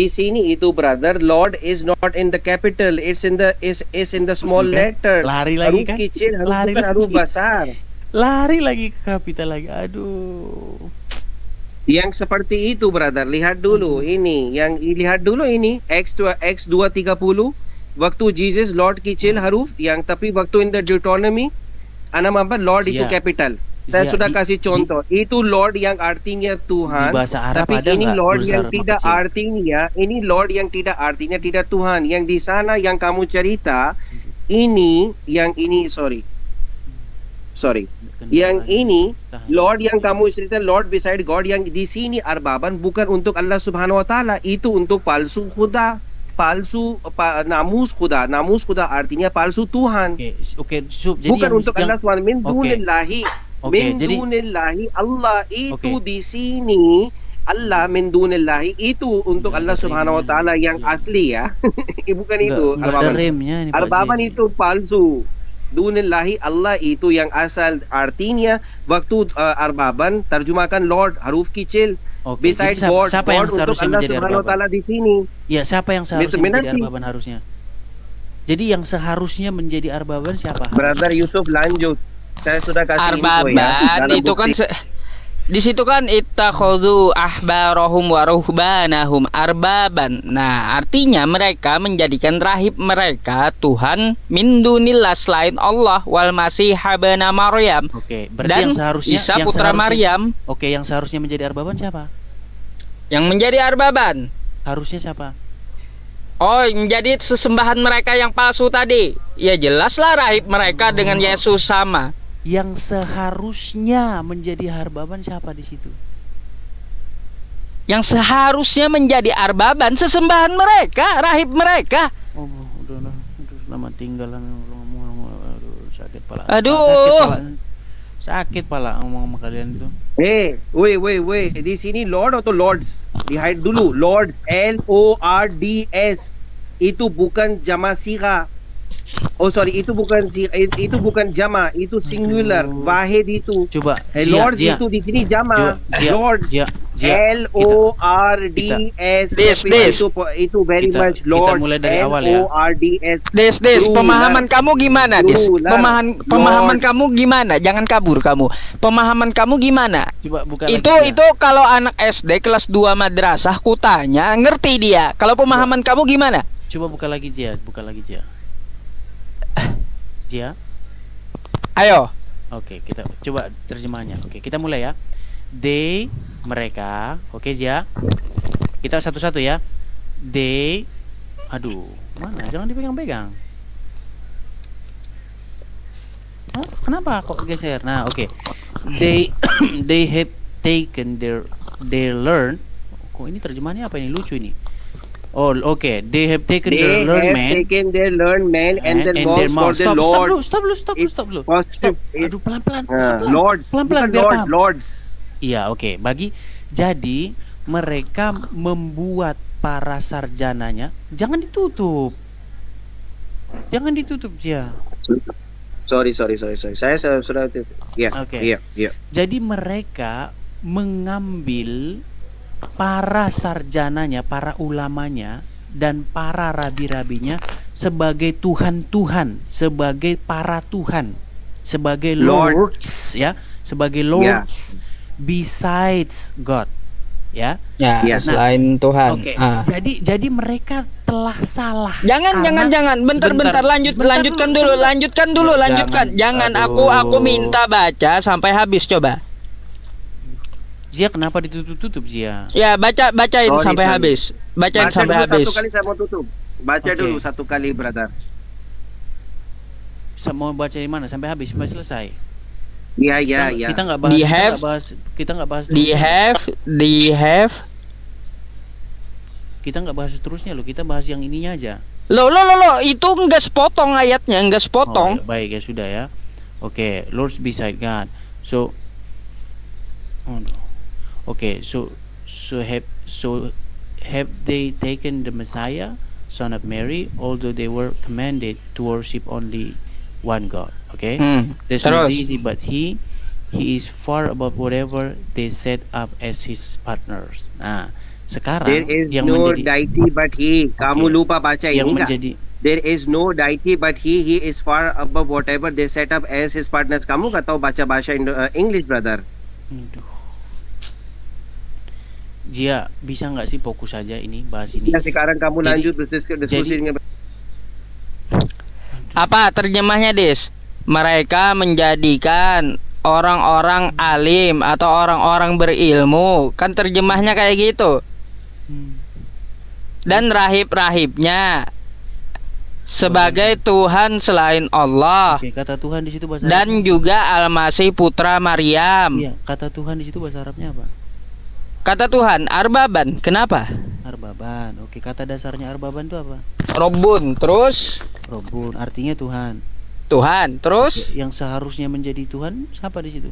sini itu brother, Lord is not in the capital, it's in the small Sudah. letters. Lari lagi Haruf kan? kecil, Lari bukan haruf lagi. besar. Lari lagi ke kapital lagi. Aduh. Yang seperti itu, brother. Lihat dulu ini. Lihat dulu ini X 2:30. Waktu Jesus Lord kecil huruf, yang tapi waktu in the Deuteronomy Nama apa? Lord itu Zia, capital. Saya Zia, sudah kasih contoh. Itu Lord yang artinya di Tuhan. bahasa Arab Tapi ada ini nggak Lord besar yang sama tidak kecil? artinya, ini Lord yang tidak artinya tidak Tuhan. Yang di sana yang kamu cerita, ini, yang ini, sorry. Yang ini, Lord yang kamu cerita, Lord beside God, yang di sini arbaban bukan untuk Allah Subhanahu Wa Taala, itu untuk palsu khuda, namus khuda. Namus khuda artinya palsu Tuhan. Oke, jadi Bukan untuk Allah SWT. Min oke, dunillahi. oke, Min jadi dunillahi. Allah itu oke, di sini. Allah min dunillahi itu untuk nggak ada Allah Subhanahu Wa remnya Taala nih, yang Zia. asli ya. Bukan itu Nggak ada arbaban. remnya nih Pak Zia Arbaban ini. itu palsu. Dunillahi Allah itu yang asal artinya waktu arbaban terjemahkan Lord haruf kecil. Oke, jadi Beside God, siapa yang God untuk seharusnya Allah menjadi Subhanahu Wa arbaban? Taala di sini. Ya, siapa yang seharusnya menjadi Menanti. arbaban harusnya? Jadi yang seharusnya menjadi arbaban siapa Brother harusnya? Yusuf lanjut. Saya sudah kasih info ya. Arbaban Dalam itu kan bukti. di situ kan ittakhadhu ahbarahum wa ruhbanahum arbaban. Nah, artinya mereka menjadikan rahib mereka Tuhan min dunillah selain Allah wal masih ibn Maryam Oke, berarti dan yang seharusnya Isa yang putra seharusnya Maryam Oke, yang seharusnya menjadi arbaban siapa? yang menjadi arbaban. Harusnya siapa? Oh, menjadi sesembahan mereka yang palsu tadi. Ya jelaslah rahib mereka dengan Yesus sama. Yang seharusnya menjadi arbaban siapa di situ? Yang seharusnya menjadi arbaban sesembahan mereka, rahib mereka. Oh, udah lama tinggalan ngomong, aduh, sakit pala. Aduh. Sakit pala ngomong sama kalian itu. Wait. Di sini Lord atau Lords? Lihat dulu. Lords. Lords. Itu bukan jama siga. Oh sorry, itu bukan jama, itu singular. Wahid itu. Coba Lords itu di sini jama. Lords. Lords. Des. Itu very Kita- much kita Lords. mulai dari awal ya. Lords. Des, pemahaman kamu gimana, Des? Plural. Pemahaman Lords. kamu gimana? Jangan kabur kamu. Pemahaman kamu gimana? Coba buka Itu lagi. itu kalau anak SD kelas 2 madrasah kutanya ngerti dia. Kalau pemahaman kamu gimana? Coba buka lagi Jia. Jia. Ayo. Oke, kita coba terjemahnya. Oke, kita mulai ya. They, mereka. Oke, Jia. Kita satu-satu ya. They, aduh, mana? Jangan dipegang-pegang. Oh, kenapa kok geser? Nah, oke. They they have taken their learn. Kok ini terjemahannya apa ini? Lucu ini. Oh, oke. They have taken They their learn have man taken their learned men and their their gods for mouth. the Stop Lord. dulu. Positive. Aduh, pelan-pelan. Lords. Pelan-pelan Bukan biar Lord, paham. Lords. Iya, oke. Jadi mereka membuat para sarjananya jangan ditutup. Jangan ditutup, ya. Sorry. Saya sudah ya. Oke. Iya. Jadi mereka mengambil para sarjananya, para ulamanya dan para rabi-rabinya sebagai tuhan-tuhan, sebagai para tuhan, sebagai lords, ya, sebagai lords besides God, ya. Ya, Ya. selain Tuhan. Oke. Ah. Jadi mereka telah salah. Jangan. Bentar. Lanjutkan dulu. Jangan. Aduh. Aku minta baca sampai habis coba. Zia, kenapa ditutup-tutup, Zia? Ya, bacain Sorry, sampai Bang. habis. Bacain Baca sampai dulu habis. satu kali saya mau tutup. Baca Oke. dulu satu kali, brother. Mau baca di mana sampai habis, sampai selesai? Iya. Kita nggak bahas. They Kita have- nggak bahas. Kita nggak bahas. They have. Kita nggak bahas seterusnya loh. Kita bahas yang ininya aja. Lo, itu enggak sepotong ayatnya, enggak sepotong. Oh, ya, baik ya sudah ya. Oke, Lord's beside God. So, have they taken the Messiah, son of Mary, although they were commanded to worship only one God. Okay, there's no Terus. deity but He is far above whatever they set up as His partners. Nah, sekarang There is yang no menjadi deity but He. Kamu Oke. lupa baca yang ini nggak? menjadi There is no deity but He is far above whatever they set up as His partners. Kamu nggak tahu baca bahasa English, brother? Aduh. Jia, bisa nggak sih fokus saja ini bahas ini? Ya, sekarang kamu Jadi- lanjut diskusi dengan Apa terjemahnya, Des? mereka menjadikan orang-orang alim atau orang-orang berilmu, kan terjemahnya kayak gitu. Hmm. Dan rahib-rahibnya sebagai Tuhan selain Allah, Oke, kata Tuhan di situ bahasa dan Arabnya apa? juga Al-Masih putra Maryam. Iya, kata Tuhan di situ bahasa Arabnya apa? Kata Tuhan arbaban. Kenapa? Arbaban. Oke, kata dasarnya arbaban itu apa? Robun, terus Robun, artinya Tuhan. Tuhan, terus Yang seharusnya menjadi Tuhan siapa di situ?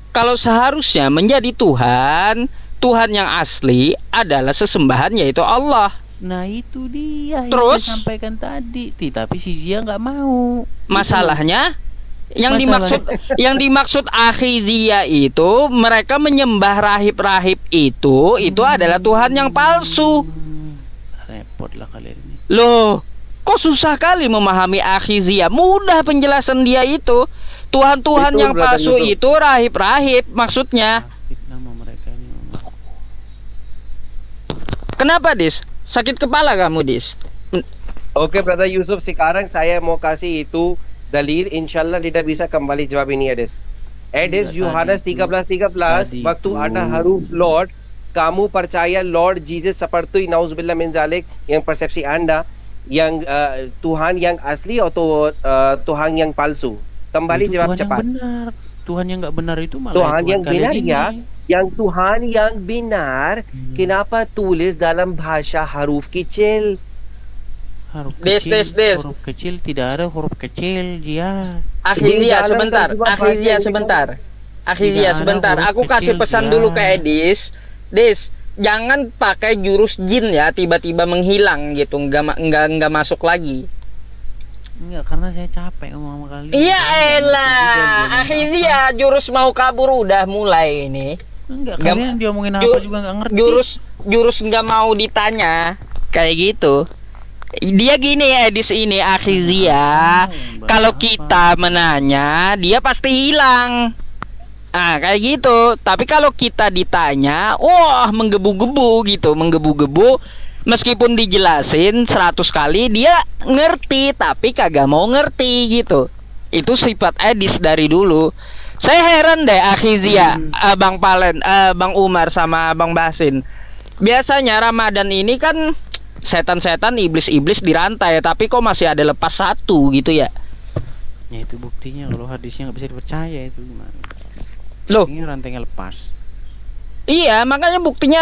kalau seharusnya menjadi Tuhan, Tuhan yang asli adalah sesembahan, yaitu Allah. Nah itu dia yang Terus? saya sampaikan tadi. Tapi si Zia nggak mau. Masalahnya yang Masalah- dimaksud akhizia itu mereka menyembah rahib-rahib itu adalah Tuhan yang palsu. Repot lah kalian ini. Loh, kok susah kali memahami akhizia? Mudah penjelasan dia itu. Tuhan-Tuhan Itu, yang Brother palsu Yusuf. itu rahib-rahib maksudnya. Sakit nama mereka ini memang. Kenapa, Dis? Sakit kepala kamu, Dis? Oke, Brother Yusuf, sekarang saya mau kasih itu dalil. Insyaallah tidak bisa kembali jawab ini, Edis. Edis, Enggak, Yohanes tadi itu. 13:13, Tadi waktu itu. ada huruf Lord, kamu percaya Lord Jesus seperti nauzubillah min zalik, yang persepsi Anda, yang Tuhan yang asli atau Tuhan yang palsu? Kembali Itu jawab Tuhan cepat. yang benar. Tuhan yang nggak benar itu malah Tuhan yang kalian benar ini. ya. Yang Tuhan yang benar, kenapa tulis dalam bahasa huruf kecil? Huruf Des, kecil, des. huruf kecil tidak ada huruf kecil dia. Akhizia dalam sebentar, terjemah bahasa akhizia Indonesia. sebentar. Tidak Akhizia ada sebentar. huruf Aku kasih kecil, pesan ya. dulu ke Edis. Dis, jangan pakai jurus jin ya, tiba-tiba menghilang gitu, nggak masuk lagi. Enggak, karena saya capek ngomong sama kalian. Iya Kalian nggak ngerti juga elah, dia akhizia jurus mau kabur udah mulai ini. ngomong apa. Enggak, Nggak- kalian diomongin ju- apa juga nggak ngerti. Jurus nggak mau ditanya kayak gitu. Dia gini Edis ini akhizia. Bahasa Kalau apa? kita menanya, dia pasti hilang. Ah, kayak gitu. Tapi kalau kita ditanya, wah menggebu-gebu gitu, menggebu-gebu. Meskipun dijelasin 100 kali, dia ngerti, tapi kagak mau ngerti gitu. Itu sifat Edis dari dulu. Saya heran deh akhizia, Bang Palen, Bang Umar sama Bang Basin. Biasanya Ramadan ini kan setan-setan, iblis-iblis dirantai, tapi kok masih ada lepas satu gitu ya? Ya itu buktinya kalau hadisnya nggak bisa dipercaya itu gimana? Loh, Ini rantainya lepas. iya, makanya buktinya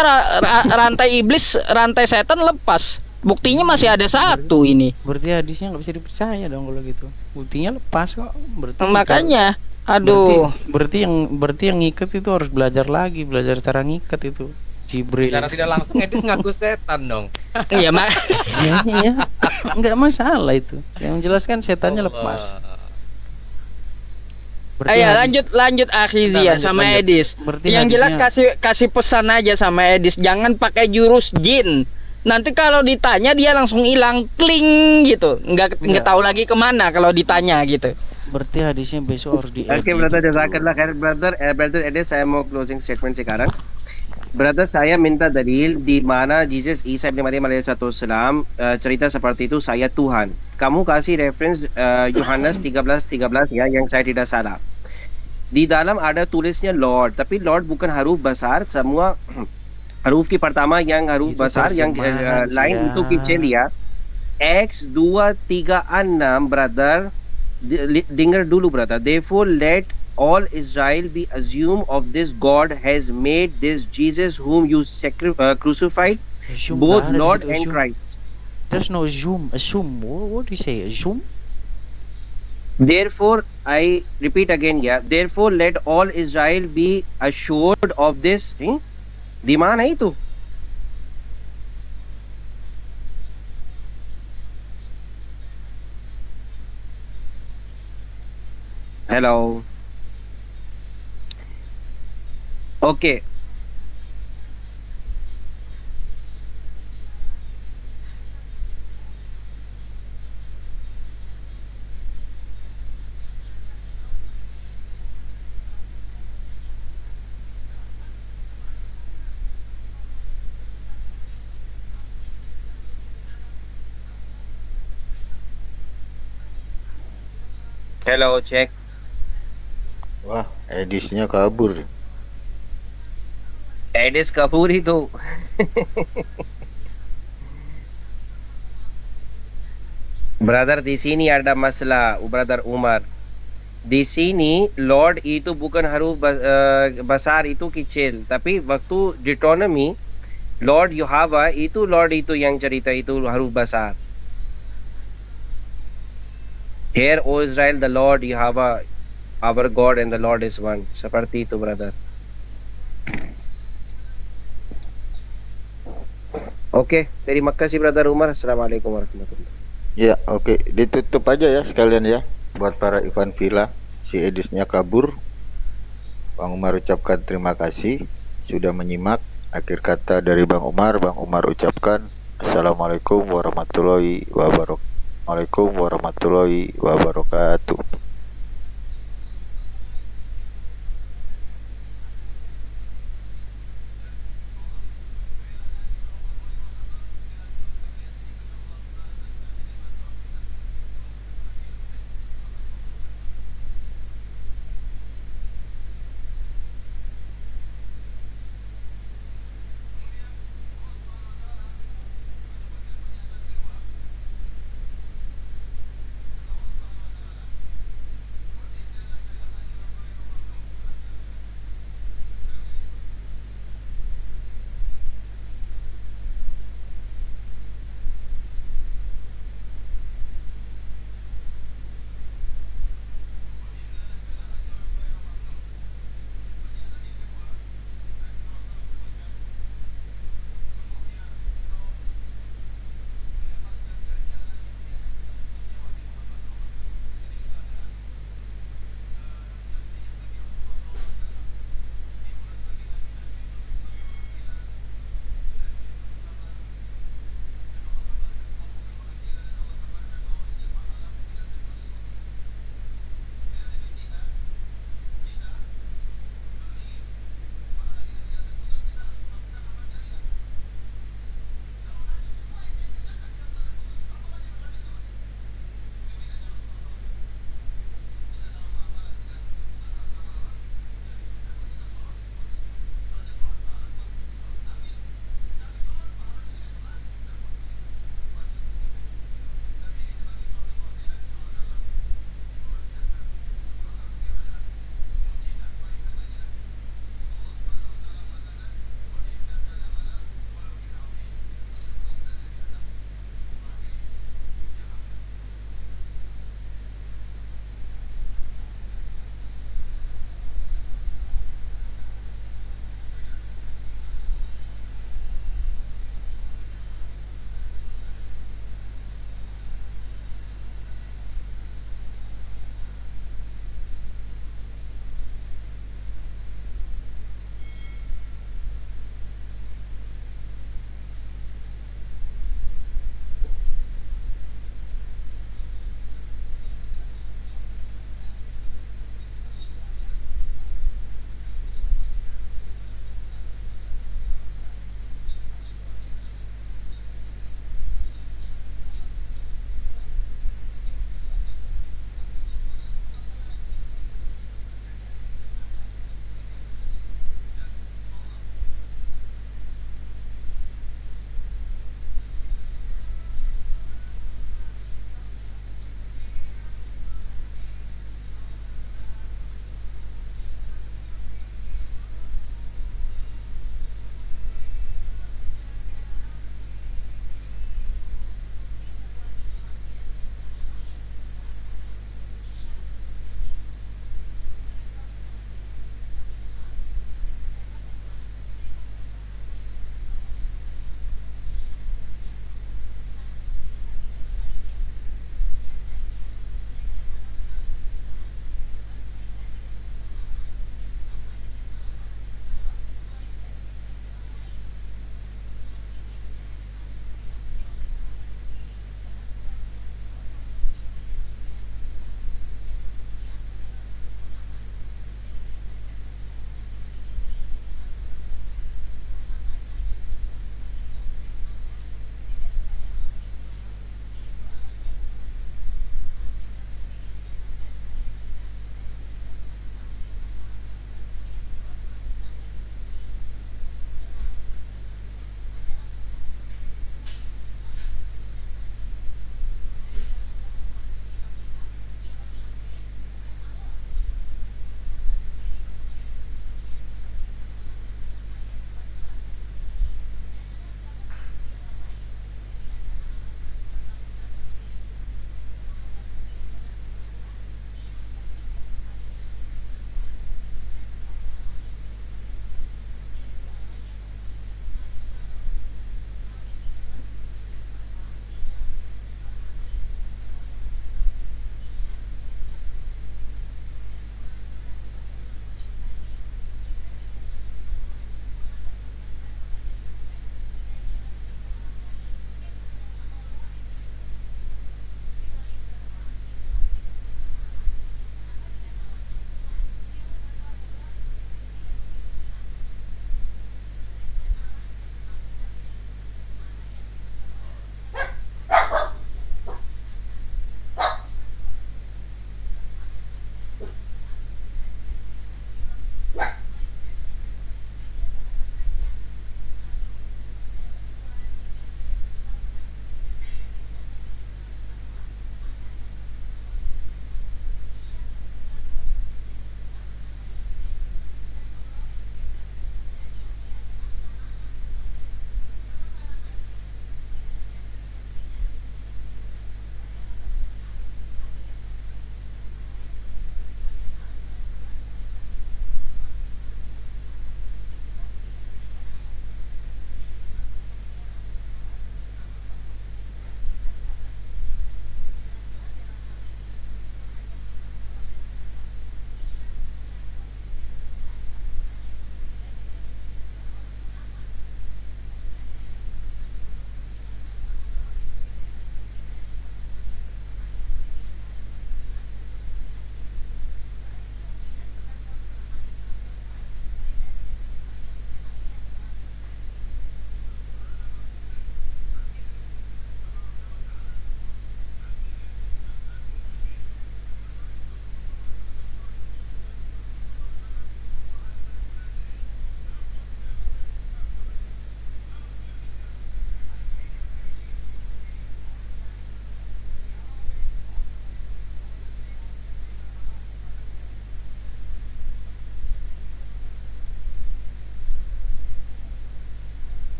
rantai iblis, rantai setan lepas. Buktinya masih ada satu ini. Berarti hadisnya nggak bisa dipercaya dong kalau gitu. Buktinya lepas kok. Berarti Makanya, aduh. berarti yang ngikat itu harus belajar lagi, belajar cara ngikat itu. Jibril. Secara tidak langsung Edis ngaku setan dong. Iya, Iya, nggak masalah itu. Yang menjelaskan setannya lepas. Berarti Ayo hadis- lanjut Akhizia Lanjut, sama lanjut. Edis. Berarti Yang jelas hadisnya- kasih pesan aja sama Edis, jangan pakai jurus jin. Nanti kalau ditanya dia langsung hilang, kling gitu. Nggak tahu lagi kemana kalau ditanya gitu. Berarti hadisnya besok harus di. Oke, brother, jazakallah khair, brother Edis, saya mau closing statement sekarang. Brother, saya minta dalil di mana Jesus Isa bin Maryam alaihissalam cerita seperti itu, saya Tuhan. Kamu kasih reference Yohanes 13:13 ya, yang saya tidak salah. Di dalam ada tulisnya Lord, tapi Lord bukan huruf besar, semua huruf ki pertama yang huruf Itu besar, yang terjemahan, lain ya. itu kecil ya. X 2:3-6, brother. Dengar dulu, brother. Therefore let all Israel be assumed of this God has made this Jesus whom you crucified, Zoom, both nggak ada di Lord situ, and zoom. Christ. There's no zoom. Assume. What do you say? Assume? Therefore, I repeat again, yeah. Therefore, let all Israel be assured of this. Di mana itu? Hello. Okay. Hello, cek. Wah, Edisnya kabur. Edis Kapoor itu. Brother, di sini ada masalah, Brother Umar. Di sini Lord itu bukan huruf besar, itu kecil. Tapi waktu Deuteronomy, Lord Yahweh itu Lord itu yang cerita itu huruf besar. Here, O Israel, the Lord Yahweh, our God and the Lord is one. Seperti itu, brother. Oke, terima kasih Brother Umar. Assalamualaikum warahmatullahi wabarakatuh. Ya, oke. Ditutup aja ya sekalian ya. Buat para Ivan Villa, si Edisnya kabur. Bang Umar ucapkan terima kasih sudah menyimak. Akhir kata dari Bang Umar ucapkan Assalamualaikum warahmatullahi wabarakatuh. Waalaikumsalam warahmatullahi wabarakatuh.